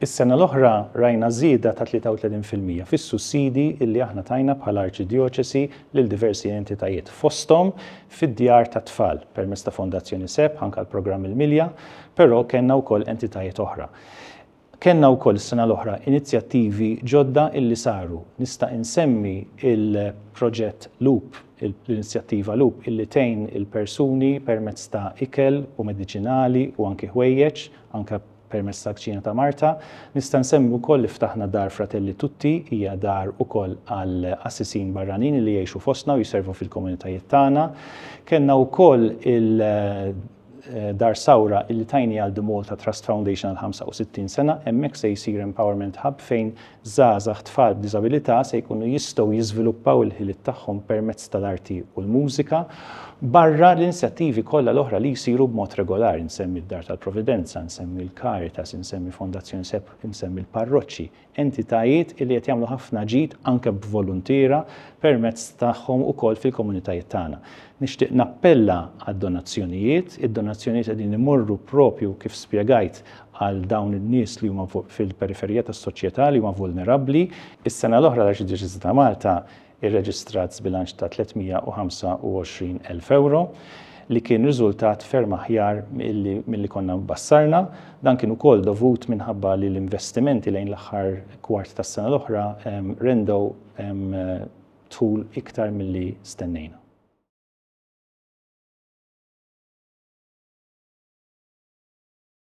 Is-sena l-oħra rajna żieda ta' 33% fis-sussidi illi aħna tajna bħala arċidjoċesi lil diversi entitajiet fosthom fid-djar ta' tfal permezz ta' Fondazzjoni SEP anke l-programm Il-Milja, però kellna wkoll entitajiet oħra. Kenna wkoll is-sena l-oħra inizjattivi ġodda illi saru. Nista' insemmi il-proġett Loop, l-inizjattiva Loop illi tgħin il-persuni permezz ta' ikel u mediċinali u anke ħwejjeġ, anke permezz ta' Kċina ta' Marta. Nista' nsemmi wkoll li ftaħna dar Fratelli Tutti, hija dar ukoll għal assisin barranin li jgħixu fostna u jiservu fil-komunitajiet tagħna. Kenna wkoll dar Sawra illi tajni għal The Malta Trust Foundation għal 65 sena, hemmhekk se jsir Empowerment Hub fejn żgħażagħ tfal b'diżabilità se jkunu jistgħu jiżviluppaw il-ħiliet tagħhom permezz tal-arti u l-mużika. Barra l-inizjattivi kollha l-oħra li jsiru b'mod regolari, nsemmi d-Dar tal-Providenza, nsemmi l-Caritas, nsemmi Fondazzjoni SEP, nsemmi l-parroċċi, entitajiet li qed jagħmlu ħafna ġid anke b'volontiera permezz tagħhom ukoll fil-komunitajiet tagħna. Nixtieq nappella għad-donazzjonijiet, id-donazzjonijiet qegħdin imorru propju kif spjegajt għal dawn in-nies li huma fil-periferija tas-soċjetà li huma vulnerabbli. Is-sena l-oħra l-Arċidjoċesi ta' Malta irreġistrat bilanċ ta' 325,000 euro li kien riżultat ferm aħjar milli konna mbassarna. Dan kien ukoll dovut minħabba li l-investimenti lejn l-aħħar kwart tas-sena l-oħra rendew tul iktar milli stennejna.